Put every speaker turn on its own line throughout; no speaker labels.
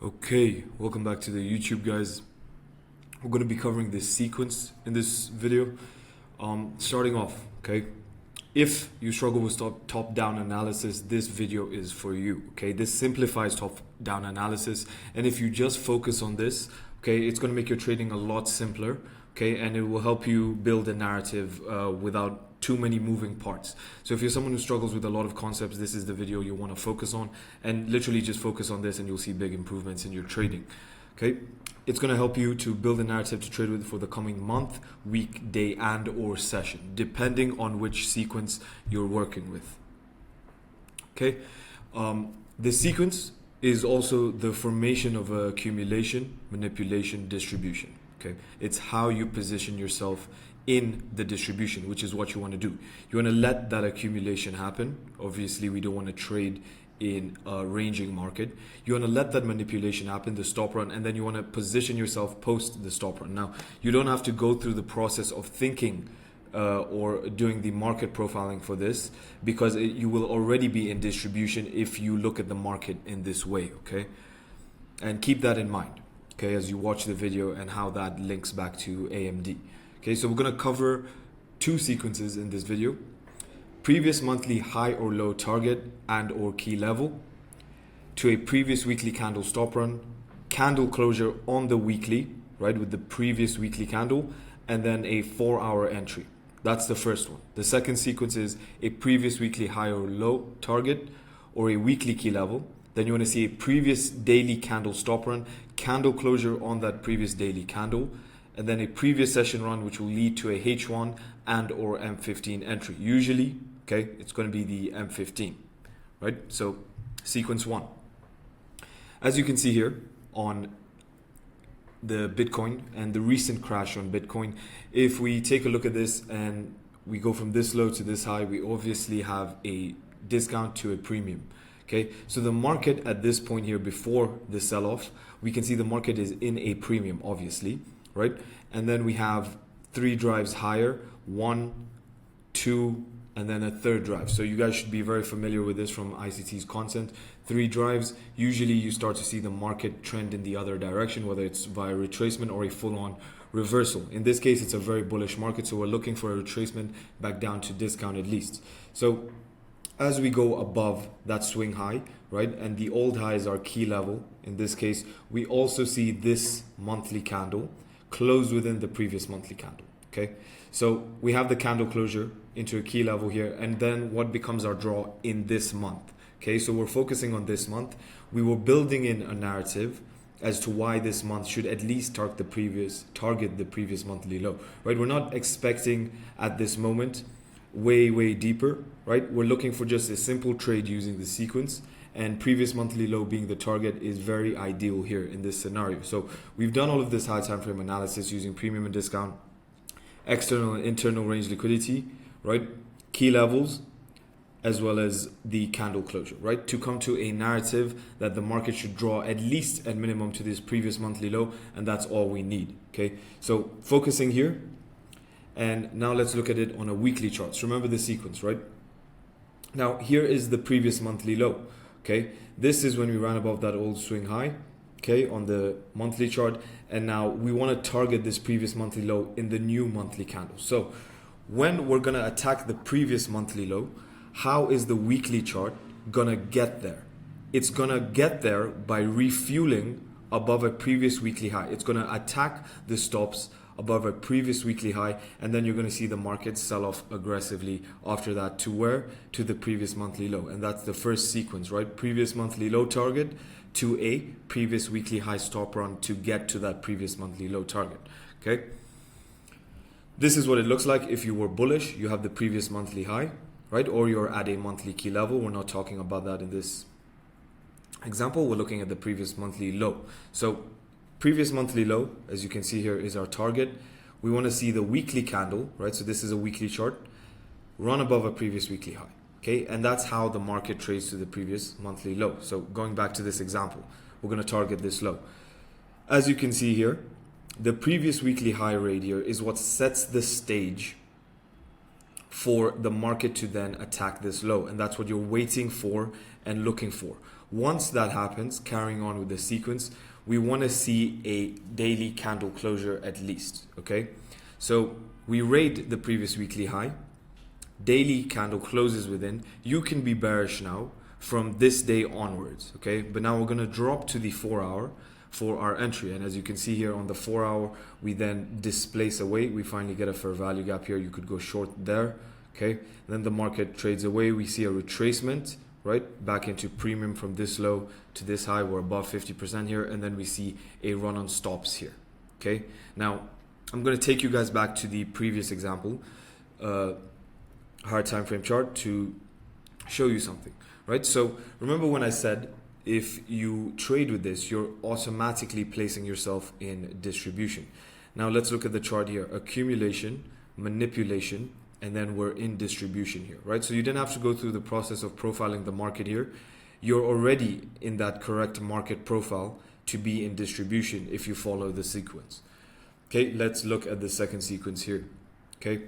Okay, welcome back to the YouTube, guys. We're going to be covering this sequence in this video. Starting off, okay, if you struggle with top-down analysis, this video is for you. Okay, this simplifies top-down analysis, and if you just focus on this, okay, it's going to make your trading a lot simpler. Okay, and it will help you build a narrative without too many moving parts. So if you're someone who struggles with a lot of concepts, this is the video you want to focus on, and literally just focus on this and you'll see big improvements in your trading. Okay, it's going to help you to build a narrative to trade with for the coming month, week, day, and or session, depending on which sequence you're working with. Okay, the sequence is also the formation of accumulation, manipulation, distribution. Okay, it's how you position yourself in the distribution, which is what you want to do. You want to let that accumulation happen. Obviously, we don't want to trade in a ranging market. You want to let that manipulation happen, the stop run, and then you want to position yourself post the stop run. Now, you don't have to go through the process of thinking or doing the market profiling for this, because you will already be in distribution if you look at the market in this way. Okay, and keep that in mind, okay, as you watch the video and how that links back to AMD. Okay, so we're going to cover two sequences in this video: previous monthly high or low target and or key level, to a previous weekly candle stop run, candle closure on the weekly, right, with the previous weekly candle, and then a 4-hour entry. That's the first one. The second sequence is a previous weekly high or low target or a weekly key level. Then you want to see a previous daily candle stop run, candle closure on that previous daily candle, and then a previous session run, which will lead to a H1 and or M15 entry. Usually, okay, it's going to be the M15, right? So sequence one. As you can see here on the Bitcoin and the recent crash on Bitcoin, if we take a look at this and we go from this low to this high, we obviously have a discount to a premium. Okay, so the market at this point here, before the sell-off, we can see the market is in a premium, obviously, right? And then we have 3 drives higher, 1, 2, and then a third drive. So you guys should be very familiar with this from ICT's content. 3 drives, usually you start to see the market trend in the other direction, whether it's via retracement or a full-on reversal. In this case, it's a very bullish market, so we're looking for a retracement back down to discount at least. So as we go above that swing high, right, and the old high is our key level, in this case, we also see this monthly candle close within the previous monthly candle. Okay, so we have the candle closure into a key level here, and then what becomes our draw in this month. Okay, so we're focusing on this month. We were building in a narrative as to why this month should at least target the previous monthly low, right? We're not expecting at this moment way deeper, right? We're looking for just a simple trade using the sequence, and previous monthly low being the target is very ideal here in this scenario. So we've done all of this high time frame analysis using premium and discount, external and internal range liquidity, right, key levels, as well as the candle closure, right, to come to a narrative that the market should draw at least at minimum to this previous monthly low, and that's all we need. Okay, so focusing here. And now let's look at it on a weekly chart. So remember the sequence, right? Now here is the previous monthly low. Okay, this is when we ran above that old swing high, okay, on the monthly chart. And now we want to target this previous monthly low in the new monthly candle. So when we're going to attack the previous monthly low, how is the weekly chart going to get there? It's going to get there by refueling above a previous weekly high. It's going to attack the stops above a previous weekly high, and then you're going to see the market sell off aggressively after that to where? To the previous monthly low. And that's the first sequence, right? Previous monthly low target to a previous weekly high stop run to get to that previous monthly low target. Okay, this is what it looks like. If you were bullish, you have the previous monthly high, right? Or you're at a monthly key level. We're not talking about that in this example. We're looking at the previous monthly low. So previous monthly low, as you can see here, is our target. We want to see the weekly candle, right? So this is a weekly chart, run above a previous weekly high. Okay, and that's how the market trades to the previous monthly low. So going back to this example, we're going to target this low. As you can see here, the previous weekly high right here is what sets the stage for the market to then attack this low, and that's what you're waiting for and looking for. Once that happens, carrying on with the sequence, we want to see a daily candle closure at least, okay? So we rate the previous weekly high, daily candle closes within. You can be bearish now from this day onwards, okay? But now we're going to drop to the 4 hour for our entry, and as you can see here on the 4 hour, we then displace away. We finally get a fair value gap here. You could go short there, okay? Then the market trades away. We see a retracement, right, back into premium from this low to this high. We're above 50% here, and then we see a run on stops here, okay? Now I'm going to take you guys back to the previous example, higher time frame chart, to show you something, right? So remember when I said if you trade with this, you're automatically placing yourself in distribution. Now let's look at the chart here: accumulation, manipulation, and then we're in distribution here, right? So you didn't have to go through the process of profiling the market here. You're already in that correct market profile to be in distribution if you follow the sequence. Okay, let's look at the second sequence here. Okay,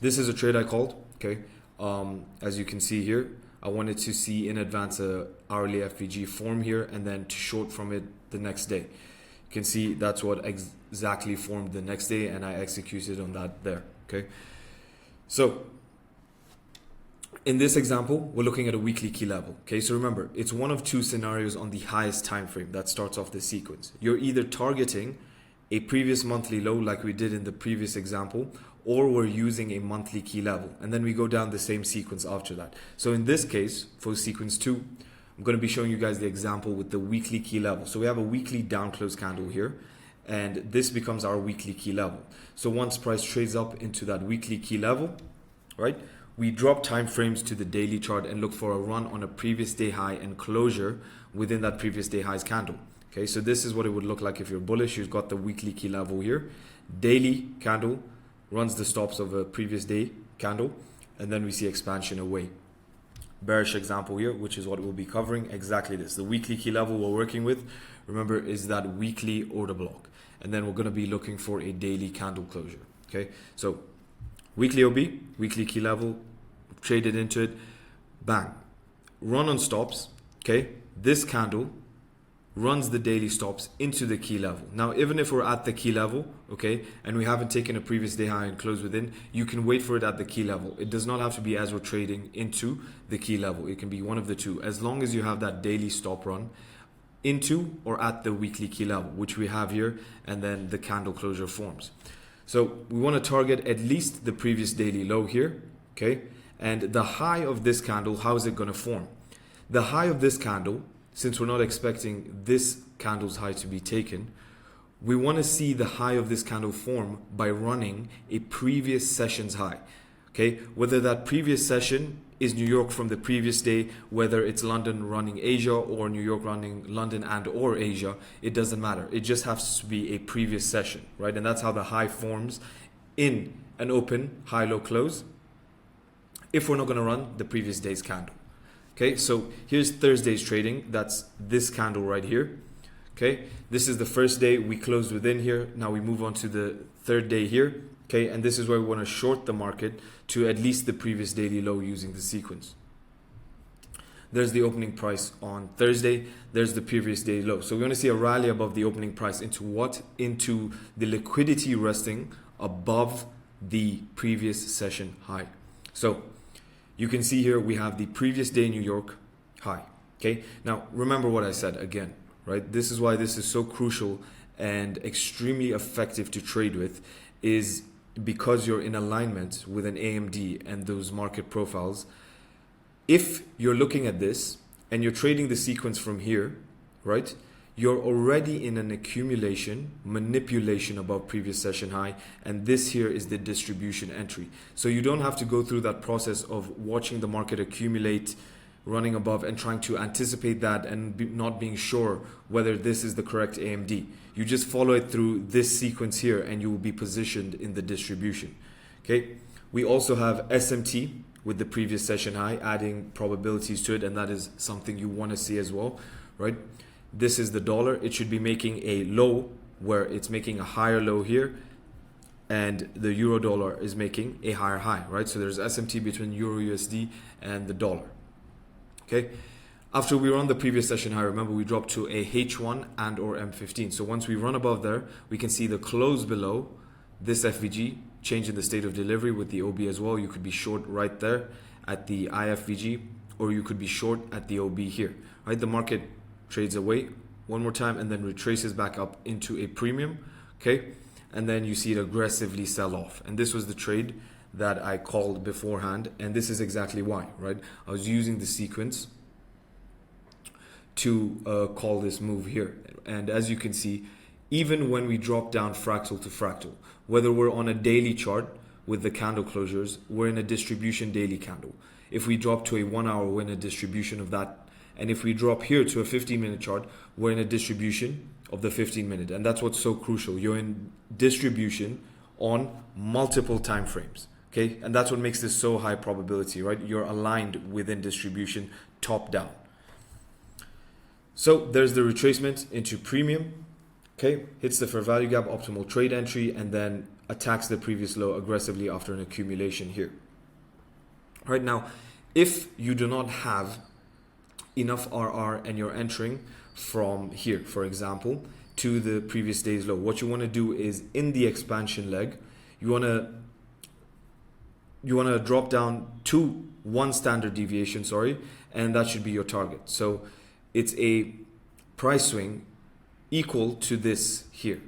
this is a trade I called. Okay, as you can see here, I wanted to see in advance a hourly FVG form here and then to short from it the next day. You can see that's what exactly formed the next day, and I executed on that there. Okay, so in this example, we're looking at a weekly key level. Okay, so remember, it's one of two scenarios on the highest time frame that starts off the sequence. You're either targeting a previous monthly low like we did in the previous example, or we're using a monthly key level, and then we go down the same sequence after that. So in this case, for sequence 2, I'm going to be showing you guys the example with the weekly key level. So we have a weekly down close candle here, and this becomes our weekly key level. So once price trades up into that weekly key level, right, we drop time frames to the daily chart and look for a run on a previous day high and closure within that previous day high's candle. Okay, so this is what it would look like if you're bullish. You've got the weekly key level here, daily candle runs the stops of a previous day candle, and then we see expansion away. Bearish example here, which is what we'll be covering, exactly this. The weekly key level we're working with, remember, is that weekly order block, and then we're going to be looking for a daily candle closure. Okay, so weekly OB, weekly key level, traded into it, bang, run on stops. Okay, this candle runs the daily stops into the key level. Now, even if we're at the key level, okay, and we haven't taken a previous day high and closed within, you can wait for it at the key level. It does not have to be as we're trading into the key level. It can be one of the two, as long as you have that daily stop run into or at the weekly key level, which we have here, and then the candle closure forms. So we want to target at least the previous daily low here, okay, and the high of this candle. How is it going to form? The high of this candle, since we're not expecting this candle's high to be taken, we want to see the high of this candle form by running a previous session's high. Okay, whether that previous session is New York from the previous day, whether it's London running Asia or New York running London and or Asia, it doesn't matter. It just has to be a previous session, right? And that's how the high forms in an open high-low close if we're not going to run the previous day's candle. Okay, so here's Thursday's trading. That's this candle right here. Okay, this is the first day we closed within here. Now we move on to the third day here. Okay, and this is where we want to short the market to at least the previous daily low using the sequence. There's the opening price on Thursday. There's the previous day low. So we're going to see a rally above the opening price into what? Into the liquidity resting above the previous session high. So you can see here we have the previous day New York high. Okay, now remember what I said again, right? This is why this is so crucial and extremely effective to trade with, is because you're in alignment with an AMD and those market profiles. If you're looking at this and you're trading the sequence from here, right, you're already in an accumulation, manipulation above previous session high, and this here is the distribution entry. So you don't have to go through that process of watching the market accumulate, running above and trying to anticipate that and not being sure whether this is the correct AMD. You just follow it through this sequence here and you will be positioned in the distribution. Okay, we also have SMT with the previous session high, adding probabilities to it, and that is something you want to see as well, right? This is the dollar. It should be making a low where it's making a higher low here, and the euro dollar is making a higher high, right? So there's SMT between euro USD and the dollar. Okay, After we run the previous session high, remember we dropped to a H1 and or M15. So once we run above there, we can see the close below this FVG, change in the state of delivery with the OB as well. You could be short right there at the IFVG, or you could be short at the OB here, right? The market trades away one more time and then retraces back up into a premium, okay? And then you see it aggressively sell off. And this was the trade that I called beforehand. And this is exactly why, right? I was using the sequence to call this move here. And as you can see, even when we drop down fractal to fractal, whether we're on a daily chart with the candle closures, we're in a distribution daily candle. If we drop to a 1 hour, we're in a distribution of that. And if we drop here to a 15-minute chart, we're in a distribution of the 15-minute. And that's what's so crucial. You're in distribution on multiple time frames. Okay, and that's what makes this so high probability, right? You're aligned within distribution top down. So there's the retracement into premium. Okay, hits the fair value gap, optimal trade entry, and then attacks the previous low aggressively after an accumulation here. All right, now, if you do not have enough RR and you're entering from here, for example, to the previous day's low, what you want to do is in the expansion leg, you want to drop down to one standard deviation, and that should be your target. So it's a price swing equal to this here,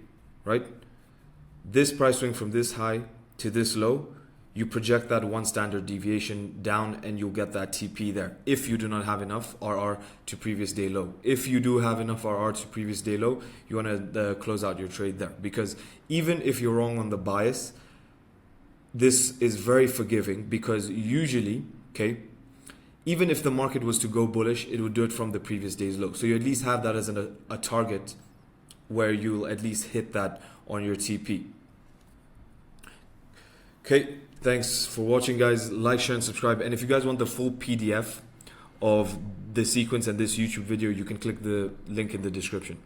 right? This price swing from this high to this low, you project that one standard deviation down and you'll get that TP there. If you do not have enough RR to previous day low. If you do have enough RR to previous day low, you want to close out your trade there. Because even if you're wrong on the bias, this is very forgiving, because usually, okay, even if the market was to go bullish, it would do it from the previous day's low. So you at least have that as a target where you'll at least hit that on your TP. Okay, thanks for watching, guys. Like, share, and subscribe. And if you guys want the full PDF of the sequence and this YouTube video, you can click the link in the description.